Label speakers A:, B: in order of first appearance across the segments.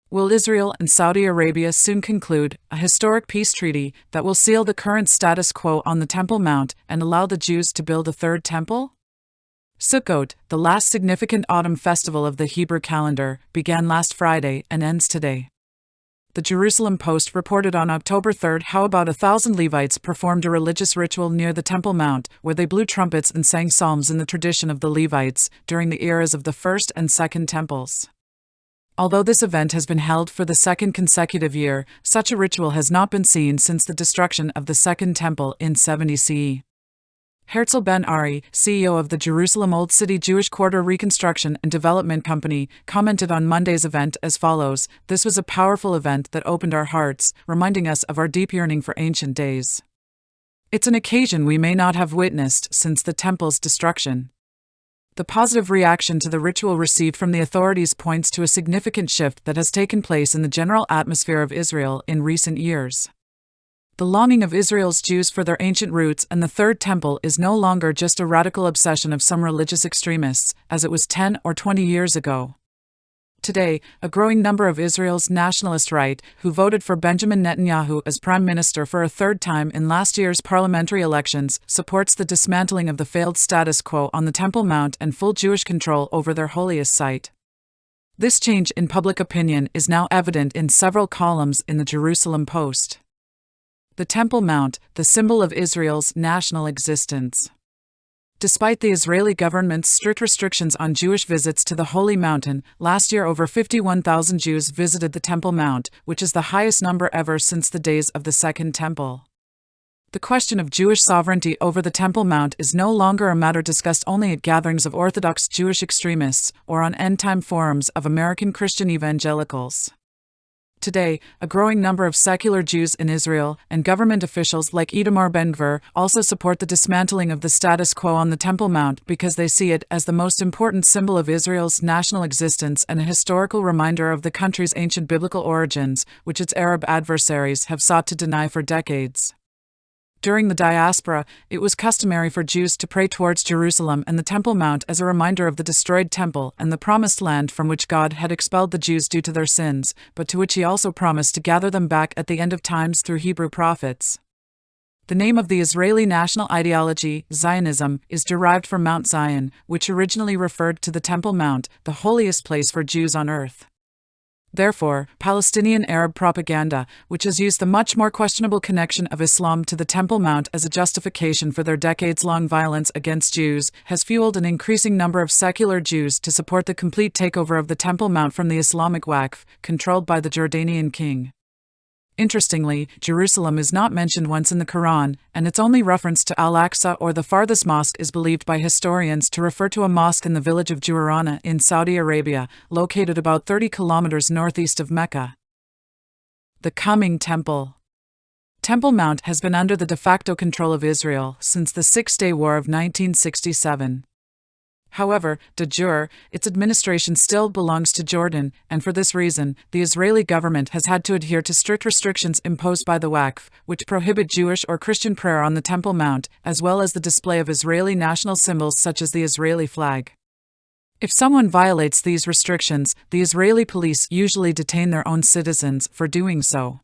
A: Will Israel and Saudi Arabia soon conclude a historic peace treaty that will seal the current status quo on the Temple Mount and allow the Jews to build a third temple? Sukkot, the last significant autumn festival of the Hebrew calendar, began last Friday and ends today. The Jerusalem Post reported on October 3 how about 1,000 Levites performed a religious ritual near the Temple Mount, where they blew trumpets and sang psalms in the tradition of the Levites during the eras of the First and Second Temples. Although this event has been held for the second consecutive year, such a ritual has not been seen since the destruction of the Second Temple in 70 CE. Herzl Ben-Ari, CEO of the Jerusalem Old City Jewish Quarter Reconstruction and Development Company, commented on Monday's event as follows: "This was a powerful event that opened our hearts, reminding us of our deep yearning for ancient days. It's an occasion we may not have witnessed since the temple's destruction." The positive reaction to the ritual received from the authorities points to a significant shift that has taken place in the general atmosphere of Israel in recent years. The longing of Israel's Jews for their ancient roots and the Third Temple is no longer just a radical obsession of some religious extremists, as it was 10 or 20 years ago. Today, a growing number of Israel's nationalist right, who voted for Benjamin Netanyahu as prime minister for a third time in last year's parliamentary elections, supports the dismantling of the failed status quo on the Temple Mount and full Jewish control over their holiest site. This change in public opinion is now evident in several columns in the Jerusalem Post. The Temple Mount, the symbol of Israel's national existence. Despite the Israeli government's strict restrictions on Jewish visits to the Holy Mountain, last year over 51,000 Jews visited the Temple Mount, which is the highest number ever since the days of the Second Temple. The question of Jewish sovereignty over the Temple Mount is no longer a matter discussed only at gatherings of Orthodox Jewish extremists or on end-time forums of American Christian evangelicals. Today, a growing number of secular Jews in Israel and government officials like Itamar Ben-Gvir also support the dismantling of the status quo on the Temple Mount because they see it as the most important symbol of Israel's national existence and a historical reminder of the country's ancient biblical origins, which its Arab adversaries have sought to deny for decades. During the diaspora, it was customary for Jews to pray towards Jerusalem and the Temple Mount as a reminder of the destroyed temple and the promised land from which God had expelled the Jews due to their sins, but to which he also promised to gather them back at the end of times through Hebrew prophets. The name of the Israeli national ideology, Zionism, is derived from Mount Zion, which originally referred to the Temple Mount, the holiest place for Jews on earth. Therefore, Palestinian Arab propaganda, which has used the much more questionable connection of Islam to the Temple Mount as a justification for their decades-long violence against Jews, has fueled an increasing number of secular Jews to support the complete takeover of the Temple Mount from the Islamic Waqf, controlled by the Jordanian king. Interestingly, Jerusalem is not mentioned once in the Quran, and its only reference to Al-Aqsa or the farthest mosque is believed by historians to refer to a mosque in the village of Juwarana in Saudi Arabia, located about 30 kilometers northeast of Mecca. The coming temple. Temple Mount has been under the de facto control of Israel since the Six-Day War of 1967. However, de jure, its administration still belongs to Jordan, and for this reason, the Israeli government has had to adhere to strict restrictions imposed by the Waqf, which prohibit Jewish or Christian prayer on the Temple Mount, as well as the display of Israeli national symbols such as the Israeli flag. If someone violates these restrictions, the Israeli police usually detain their own citizens for doing so.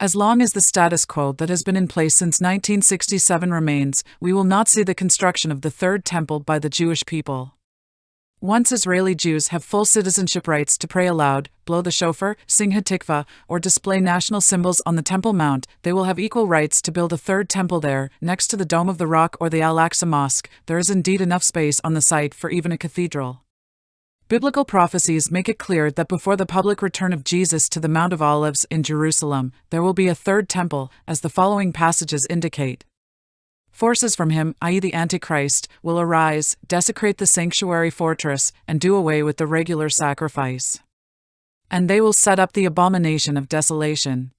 A: As long as the status quo that has been in place since 1967 remains, we will not see the construction of the Third Temple by the Jewish people. Once Israeli Jews have full citizenship rights to pray aloud, blow the shofar, sing Hatikvah, or display national symbols on the Temple Mount, they will have equal rights to build a third temple there, next to the Dome of the Rock or the Al-Aqsa Mosque. There is indeed enough space on the site for even a cathedral. Biblical prophecies make it clear that before the public return of Jesus to the Mount of Olives in Jerusalem, there will be a third temple, as the following passages indicate. Forces from him, i.e. the Antichrist, will arise, desecrate the sanctuary fortress, and do away with the regular sacrifice. And they will set up the abomination of desolation.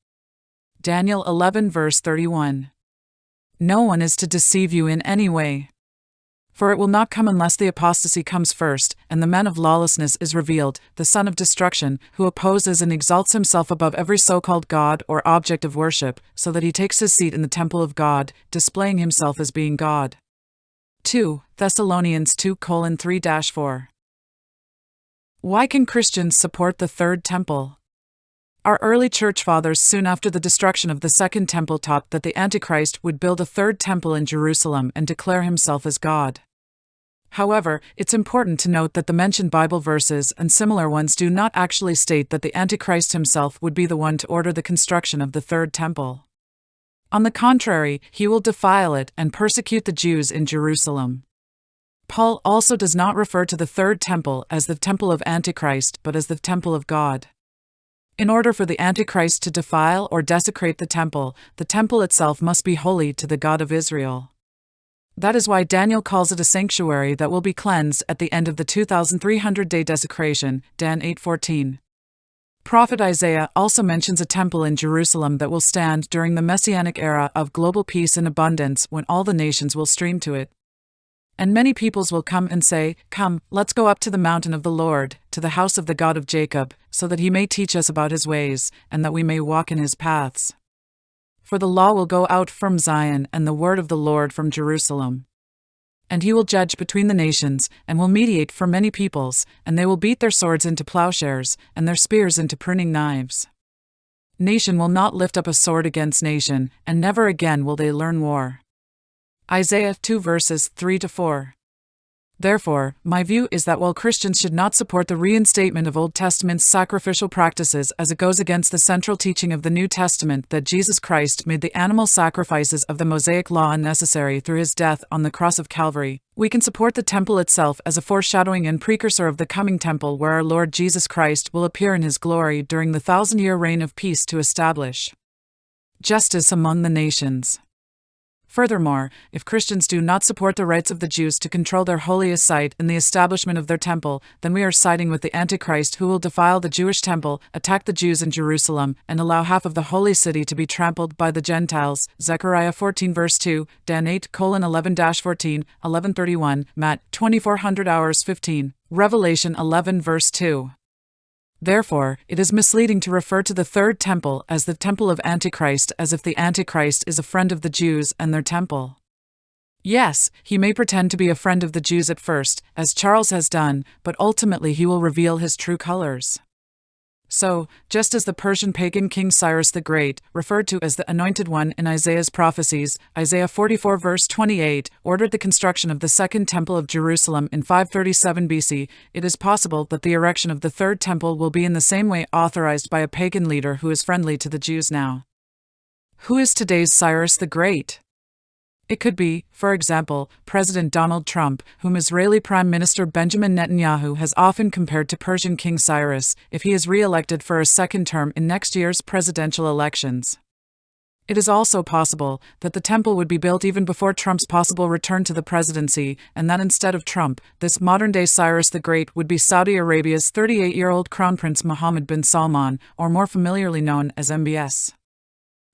A: Daniel 11 verse 31. No one is to deceive you in any way. For it will not come unless the apostasy comes first, and the man of lawlessness is revealed, the son of destruction, who opposes and exalts himself above every so-called God or object of worship, so that he takes his seat in the temple of God, displaying himself as being God. 2 Thessalonians 2:3-4. Why can Christians support the Third Temple? Our early church fathers soon after the destruction of the Second Temple taught that the Antichrist would build a third temple in Jerusalem and declare himself as God. However, it's important to note that the mentioned Bible verses and similar ones do not actually state that the Antichrist himself would be the one to order the construction of the third temple. On the contrary, he will defile it and persecute the Jews in Jerusalem. Paul also does not refer to the third temple as the temple of Antichrist but as the temple of God. In order for the Antichrist to defile or desecrate the temple itself must be holy to the God of Israel. That is why Daniel calls it a sanctuary that will be cleansed at the end of the 2,300-day desecration, Dan 8:14. Prophet Isaiah also mentions a temple in Jerusalem that will stand during the Messianic era of global peace and abundance when all the nations will stream to it. And many peoples will come and say, "Come, let's go up to the mountain of the Lord, to the house of the God of Jacob, so that he may teach us about his ways, and that we may walk in his paths. For the law will go out from Zion and the word of the Lord from Jerusalem. And he will judge between the nations, and will mediate for many peoples, and they will beat their swords into plowshares, and their spears into pruning knives. Nation will not lift up a sword against nation, and never again will they learn war." Isaiah 2 verses 3-4. Therefore, my view is that while Christians should not support the reinstatement of Old Testament sacrificial practices as it goes against the central teaching of the New Testament that Jesus Christ made the animal sacrifices of the Mosaic Law unnecessary through his death on the cross of Calvary, we can support the temple itself as a foreshadowing and precursor of the coming temple where our Lord Jesus Christ will appear in his glory during the 1,000-year reign of peace to establish justice among the nations. Furthermore, if Christians do not support the rights of the Jews to control their holiest site and the establishment of their temple, then we are siding with the Antichrist who will defile the Jewish temple, attack the Jews in Jerusalem, and allow half of the holy city to be trampled by the Gentiles. Zechariah 14 verse 2, Dan 8:11-14, 11:31, Matt 2400 hours 15, Revelation 11 verse 2. Therefore, it is misleading to refer to the third temple as the temple of Antichrist as if the Antichrist is a friend of the Jews and their temple. Yes, he may pretend to be a friend of the Jews at first, as Charles has done, but ultimately he will reveal his true colors. So, just as the Persian pagan king Cyrus the Great, referred to as the Anointed One in Isaiah's prophecies, Isaiah 44 verse 28, ordered the construction of the Second Temple of Jerusalem in 537 BC, it is possible that the erection of the Third Temple will be in the same way authorized by a pagan leader who is friendly to the Jews now. Who is today's Cyrus the Great? It could be, for example, President Donald Trump, whom Israeli Prime Minister Benjamin Netanyahu has often compared to Persian King Cyrus, if he is re-elected for a second term in next year's presidential elections. It is also possible that the temple would be built even before Trump's possible return to the presidency, and that instead of Trump, this modern-day Cyrus the Great would be Saudi Arabia's 38-year-old Crown Prince Mohammed bin Salman, or more familiarly known as MBS.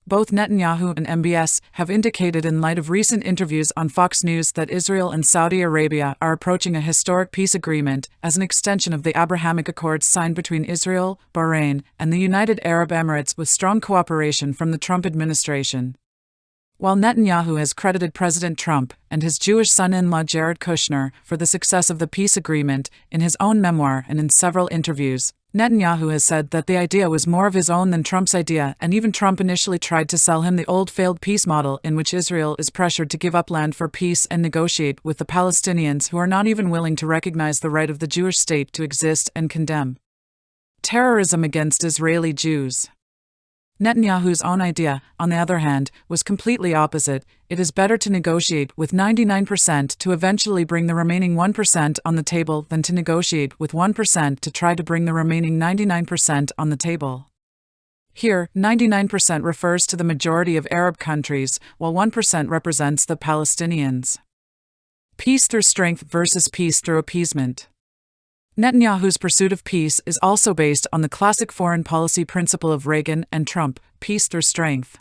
A: Both Netanyahu and MBS have indicated in light of recent interviews on Fox News that Israel and Saudi Arabia are approaching a historic peace agreement as an extension of the Abrahamic Accords signed between Israel, Bahrain, and the United Arab Emirates with strong cooperation from the Trump administration. While Netanyahu has credited President Trump and his Jewish son-in-law Jared Kushner for the success of the peace agreement, in his own memoir and in several interviews, Netanyahu has said that the idea was more of his own than Trump's idea, and even Trump initially tried to sell him the old failed peace model in which Israel is pressured to give up land for peace and negotiate with the Palestinians who are not even willing to recognize the right of the Jewish state to exist and condemn terrorism against Israeli Jews. Netanyahu's own idea, on the other hand, was completely opposite. It is better to negotiate with 99% to eventually bring the remaining 1% on the table than to negotiate with 1% to try to bring the remaining 99% on the table. Here, 99% refers to the majority of Arab countries, while 1% represents the Palestinians. Peace through strength versus peace through appeasement. Netanyahu's pursuit of peace is also based on the classic foreign policy principle of Reagan and Trump, peace through strength.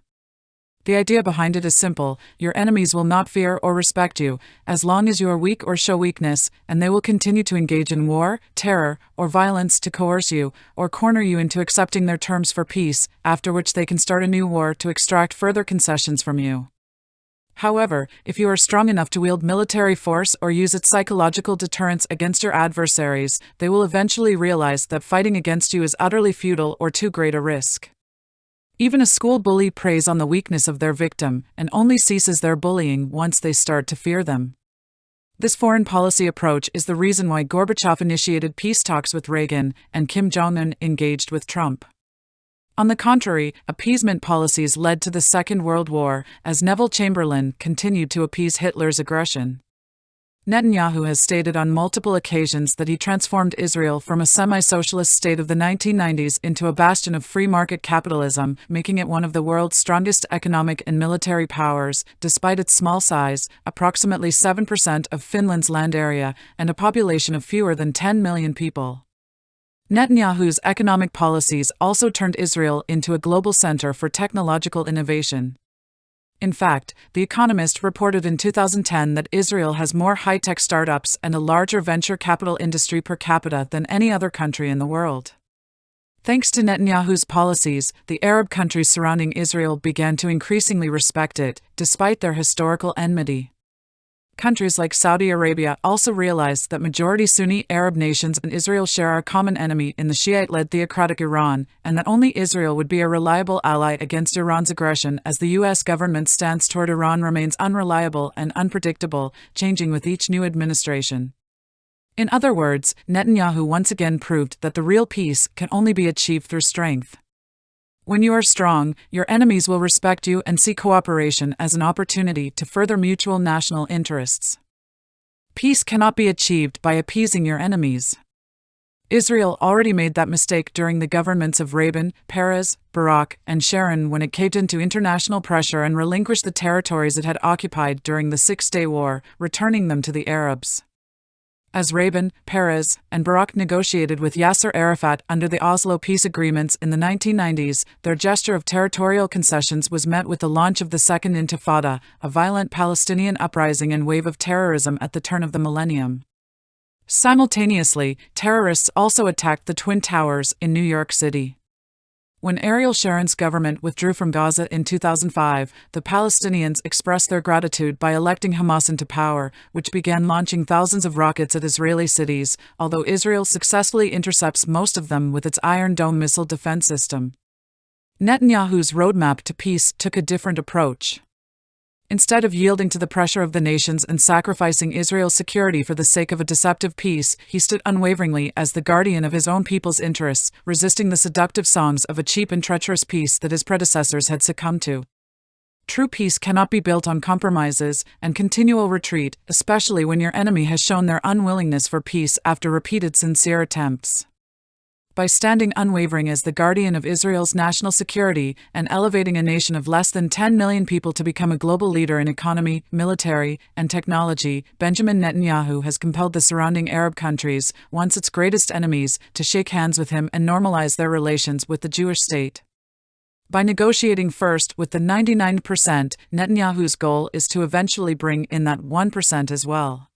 A: The idea behind it is simple: your enemies will not fear or respect you, as long as you are weak or show weakness, and they will continue to engage in war, terror, or violence to coerce you, or corner you into accepting their terms for peace, after which they can start a new war to extract further concessions from you. However, if you are strong enough to wield military force or use its psychological deterrence against your adversaries, they will eventually realize that fighting against you is utterly futile or too great a risk. Even a school bully preys on the weakness of their victim and only ceases their bullying once they start to fear them. This foreign policy approach is the reason why Gorbachev initiated peace talks with Reagan and Kim Jong-un engaged with Trump. On the contrary, appeasement policies led to the Second World War, as Neville Chamberlain continued to appease Hitler's aggression. Netanyahu has stated on multiple occasions that he transformed Israel from a semi-socialist state of the 1990s into a bastion of free market capitalism, making it one of the world's strongest economic and military powers, despite its small size, approximately 7% of Finland's land area, and a population of fewer than 10 million people. Netanyahu's economic policies also turned Israel into a global center for technological innovation. In fact, The Economist reported in 2010 that Israel has more high-tech startups and a larger venture capital industry per capita than any other country in the world. Thanks to Netanyahu's policies, the Arab countries surrounding Israel began to increasingly respect it, despite their historical enmity. Countries like Saudi Arabia also realized that majority Sunni Arab nations and Israel share a common enemy in the Shiite-led theocratic Iran, and that only Israel would be a reliable ally against Iran's aggression, as the U.S. government's stance toward Iran remains unreliable and unpredictable, changing with each new administration. In other words, Netanyahu once again proved that the real peace can only be achieved through strength. When you are strong, your enemies will respect you and see cooperation as an opportunity to further mutual national interests. Peace cannot be achieved by appeasing your enemies. Israel already made that mistake during the governments of Rabin, Peres, Barak, and Sharon when it caved into international pressure and relinquished the territories it had occupied during the Six-Day War, returning them to the Arabs. As Rabin, Peres, and Barak negotiated with Yasser Arafat under the Oslo peace agreements in the 1990s, their gesture of territorial concessions was met with the launch of the Second Intifada, a violent Palestinian uprising and wave of terrorism at the turn of the millennium. Simultaneously, terrorists also attacked the Twin Towers in New York City. When Ariel Sharon's government withdrew from Gaza in 2005, the Palestinians expressed their gratitude by electing Hamas into power, which began launching thousands of rockets at Israeli cities, although Israel successfully intercepts most of them with its Iron Dome missile defense system. Netanyahu's roadmap to peace took a different approach. Instead of yielding to the pressure of the nations and sacrificing Israel's security for the sake of a deceptive peace, he stood unwaveringly as the guardian of his own people's interests, resisting the seductive songs of a cheap and treacherous peace that his predecessors had succumbed to. True peace cannot be built on compromises and continual retreat, especially when your enemy has shown their unwillingness for peace after repeated sincere attempts. By standing unwavering as the guardian of Israel's national security and elevating a nation of less than 10 million people to become a global leader in economy, military, and technology, Benjamin Netanyahu has compelled the surrounding Arab countries, once its greatest enemies, to shake hands with him and normalize their relations with the Jewish state. By negotiating first with the 99%, Netanyahu's goal is to eventually bring in that 1% as well.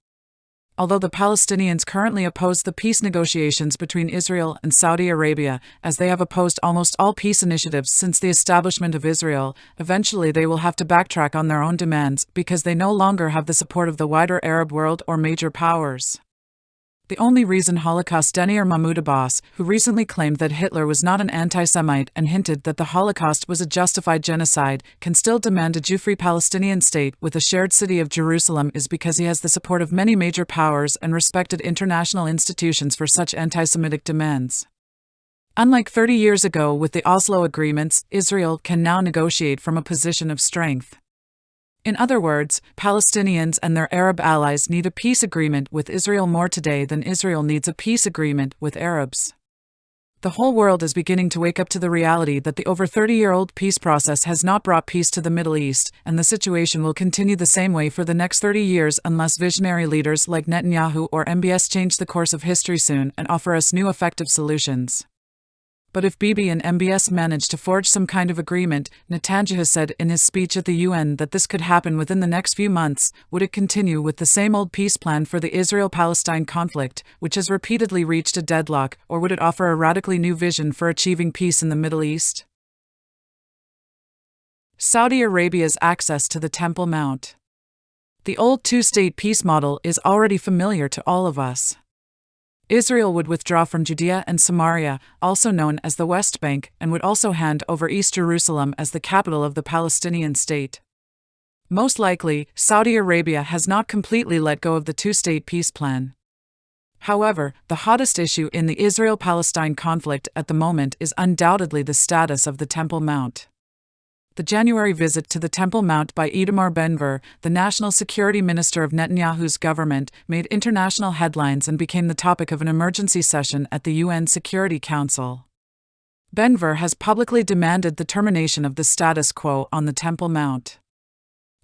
A: Although the Palestinians currently oppose the peace negotiations between Israel and Saudi Arabia, as they have opposed almost all peace initiatives since the establishment of Israel, eventually they will have to backtrack on their own demands because they no longer have the support of the wider Arab world or major powers. The only reason Holocaust denier Mahmoud Abbas, who recently claimed that Hitler was not an anti-Semite and hinted that the Holocaust was a justified genocide, can still demand a Jew-free Palestinian state with a shared city of Jerusalem is because he has the support of many major powers and respected international institutions for such anti-Semitic demands. Unlike 30 years ago with the Oslo agreements, Israel can now negotiate from a position of strength. In other words, Palestinians and their Arab allies need a peace agreement with Israel more today than Israel needs a peace agreement with Arabs. The whole world is beginning to wake up to the reality that the over 30-year-old peace process has not brought peace to the Middle East, and the situation will continue the same way for the next 30 years unless visionary leaders like Netanyahu or MBS change the course of history soon and offer us new effective solutions. But if Bibi and MBS manage to forge some kind of agreement, Netanyahu said in his speech at the UN that this could happen within the next few months, would it continue with the same old peace plan for the Israel-Palestine conflict, which has repeatedly reached a deadlock, or would it offer a radically new vision for achieving peace in the Middle East? Saudi Arabia's access to the Temple Mount. The old two-state peace model is already familiar to all of us. Israel would withdraw from Judea and Samaria, also known as the West Bank, and would also hand over East Jerusalem as the capital of the Palestinian state. Most likely, Saudi Arabia has not completely let go of the two-state peace plan. However, the hottest issue in the Israel-Palestine conflict at the moment is undoubtedly the status of the Temple Mount. The January visit to the Temple Mount by Itamar Ben-Gvir, the national security minister of Netanyahu's government, made international headlines and became the topic of an emergency session at the UN Security Council. Ben-Gvir has publicly demanded the termination of the status quo on the Temple Mount.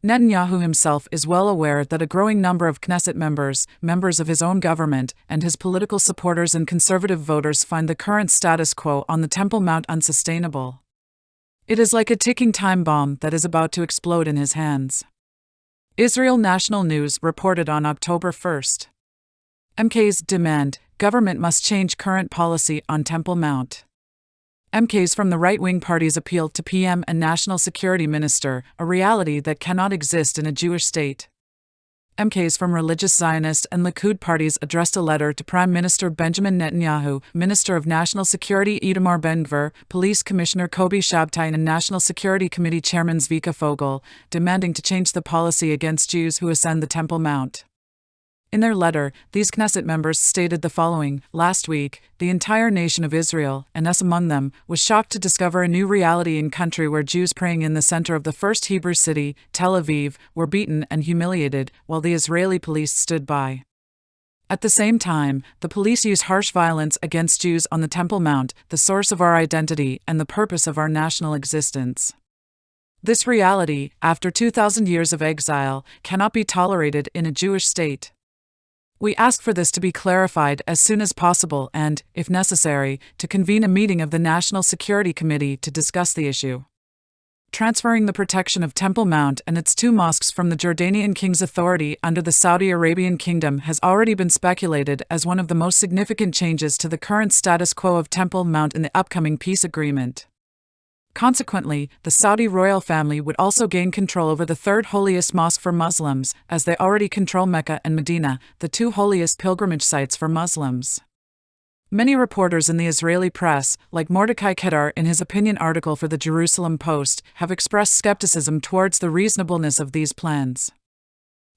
A: Netanyahu himself is well aware that a growing number of Knesset members of his own government, and his political supporters and conservative voters find the current status quo on the Temple Mount unsustainable. It is like a ticking time bomb that is about to explode in his hands. Israel National News reported on October 1st. MK's demand: government must change current policy on Temple Mount. MKs from the right-wing parties appealed to PM and National Security Minister, a reality that cannot exist in a Jewish state. MKs from religious Zionist and Likud parties addressed a letter to Prime Minister Benjamin Netanyahu, Minister of National Security Itamar Ben-Gvir, Police Commissioner Kobi Shabtai and National Security Committee Chairman Zvika Fogel, demanding to change the policy against Jews who ascend the Temple Mount. In their letter, these Knesset members stated the following: last week, the entire nation of Israel, and us among them, was shocked to discover a new reality in country where Jews praying in the center of the first Hebrew city, Tel Aviv, were beaten and humiliated, while the Israeli police stood by. At the same time, the police use harsh violence against Jews on the Temple Mount, the source of our identity and the purpose of our national existence. This reality, after 2,000 years of exile, cannot be tolerated in a Jewish state. We ask for this to be clarified as soon as possible and, if necessary, to convene a meeting of the National Security Committee to discuss the issue. Transferring the protection of Temple Mount and its two mosques from the Jordanian king's authority under the Saudi Arabian kingdom has already been speculated as one of the most significant changes to the current status quo of Temple Mount in the upcoming peace agreement. Consequently, the Saudi royal family would also gain control over the third holiest mosque for Muslims, as they already control Mecca and Medina, the two holiest pilgrimage sites for Muslims. Many reporters in the Israeli press, like Mordecai Kedar in his opinion article for the Jerusalem Post, have expressed skepticism towards the reasonableness of these plans.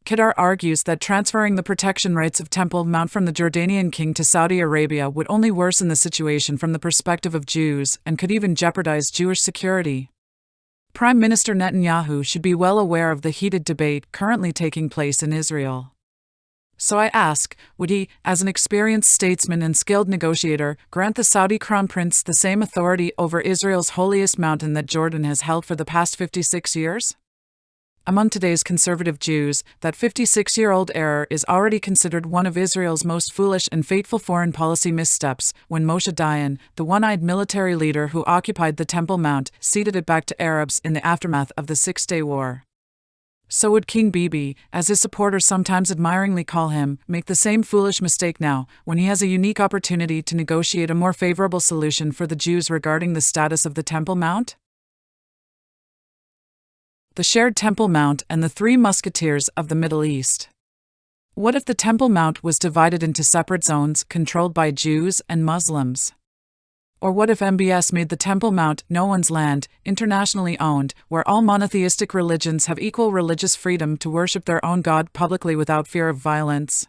A: Kedar argues that transferring the protection rights of Temple Mount from the Jordanian king to Saudi Arabia would only worsen the situation from the perspective of Jews and could even jeopardize Jewish security. Prime Minister Netanyahu should be well aware of the heated debate currently taking place in Israel. So I ask, would he, as an experienced statesman and skilled negotiator, grant the Saudi crown prince the same authority over Israel's holiest mountain that Jordan has held for the past 56 years? Among today's conservative Jews, that 56-year-old error is already considered one of Israel's most foolish and fateful foreign policy missteps, when Moshe Dayan, the one-eyed military leader who occupied the Temple Mount, ceded it back to Arabs in the aftermath of the Six-Day War. So would King Bibi, as his supporters sometimes admiringly call him, make the same foolish mistake now, when he has a unique opportunity to negotiate a more favorable solution for the Jews regarding the status of the Temple Mount? The shared Temple Mount and the Three Musketeers of the Middle East. What if the Temple Mount was divided into separate zones controlled by Jews and Muslims? Or what if MBS made the Temple Mount no one's land, internationally owned, where all monotheistic religions have equal religious freedom to worship their own God publicly without fear of violence?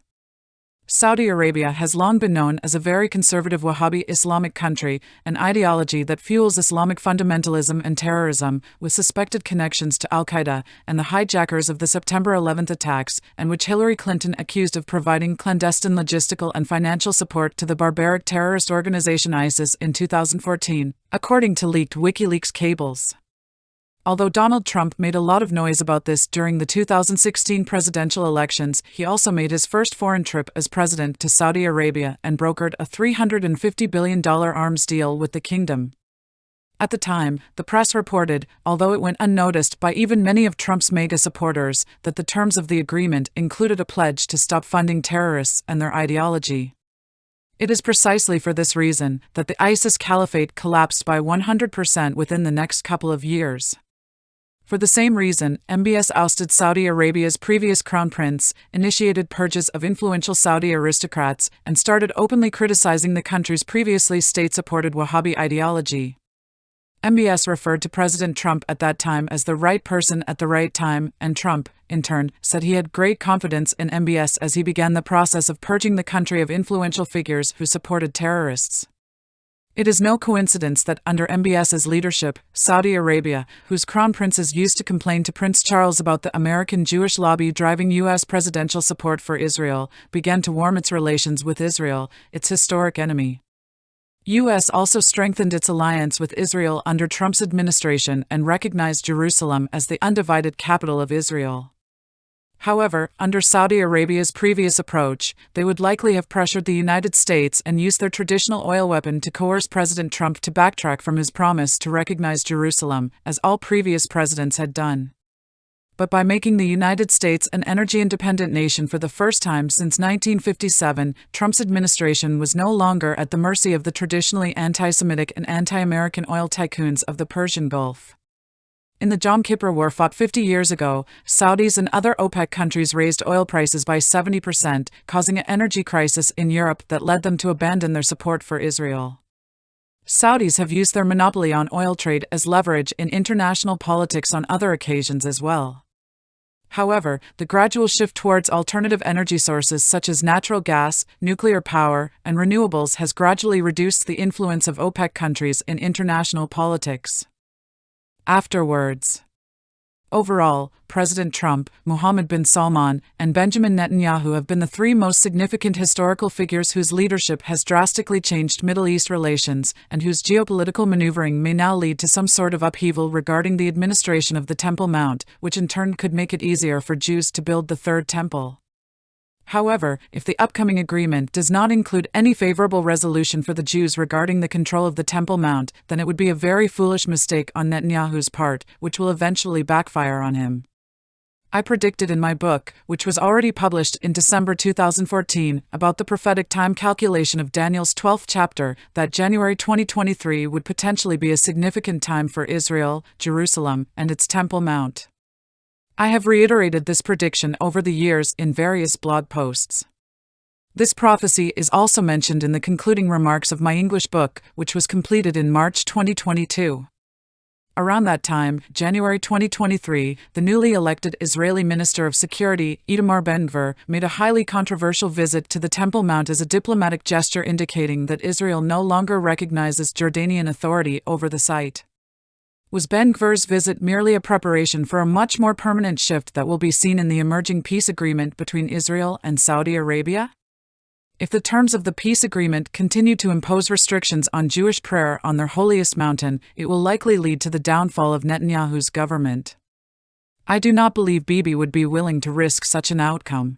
A: Saudi Arabia has long been known as a very conservative Wahhabi Islamic country, an ideology that fuels Islamic fundamentalism and terrorism, with suspected connections to al-Qaeda and the hijackers of the September 11th attacks, and which Hillary Clinton accused of providing clandestine logistical and financial support to the barbaric terrorist organization ISIS in 2014, according to leaked WikiLeaks cables. Although Donald Trump made a lot of noise about this during the 2016 presidential elections, he also made his first foreign trip as president to Saudi Arabia and brokered a $350 billion arms deal with the kingdom. At the time, the press reported, although it went unnoticed by even many of Trump's MAGA supporters, that the terms of the agreement included a pledge to stop funding terrorists and their ideology. It is precisely for this reason that the ISIS caliphate collapsed by 100% within the next couple of years. For the same reason, MBS ousted Saudi Arabia's previous crown prince, initiated purges of influential Saudi aristocrats, and started openly criticizing the country's previously state-supported Wahhabi ideology. MBS referred to President Trump at that time as the right person at the right time, and Trump, in turn, said he had great confidence in MBS as he began the process of purging the country of influential figures who supported terrorists. It is no coincidence that under MBS's leadership, Saudi Arabia, whose crown princes used to complain to Prince Charles about the American Jewish lobby driving U.S. presidential support for Israel, began to warm its relations with Israel, its historic enemy. U.S. also strengthened its alliance with Israel under Trump's administration and recognized Jerusalem as the undivided capital of Israel. However, under Saudi Arabia's previous approach, they would likely have pressured the United States and used their traditional oil weapon to coerce President Trump to backtrack from his promise to recognize Jerusalem, as all previous presidents had done. But by making the United States an energy-independent nation for the first time since 1957, Trump's administration was no longer at the mercy of the traditionally anti-Semitic and anti-American oil tycoons of the Persian Gulf. In the Yom Kippur War fought 50 years ago, Saudis and other OPEC countries raised oil prices by 70%, causing an energy crisis in Europe that led them to abandon their support for Israel. Saudis have used their monopoly on oil trade as leverage in international politics on other occasions as well. However, the gradual shift towards alternative energy sources such as natural gas, nuclear power, and renewables has gradually reduced the influence of OPEC countries in international politics. Afterwards. Overall, President Trump, Mohammed bin Salman, and Benjamin Netanyahu have been the three most significant historical figures whose leadership has drastically changed Middle East relations, and whose geopolitical maneuvering may now lead to some sort of upheaval regarding the administration of the Temple Mount, which in turn could make it easier for Jews to build the Third Temple. However, if the upcoming agreement does not include any favorable resolution for the Jews regarding the control of the Temple Mount, then it would be a very foolish mistake on Netanyahu's part, which will eventually backfire on him. I predicted in my book, which was already published in December 2014, about the prophetic time calculation of Daniel's 12th chapter, that January 2023 would potentially be a significant time for Israel, Jerusalem, and its Temple Mount. I have reiterated this prediction over the years in various blog posts. This prophecy is also mentioned in the concluding remarks of my English book, which was completed in March 2022. Around that time, January 2023, the newly elected Israeli Minister of Security, Itamar Ben-Gvir, made a highly controversial visit to the Temple Mount as a diplomatic gesture indicating that Israel no longer recognizes Jordanian authority over the site. Was Ben-Gvir's visit merely a preparation for a much more permanent shift that will be seen in the emerging peace agreement between Israel and Saudi Arabia? If the terms of the peace agreement continue to impose restrictions on Jewish prayer on their holiest mountain, it will likely lead to the downfall of Netanyahu's government. I do not believe Bibi would be willing to risk such an outcome.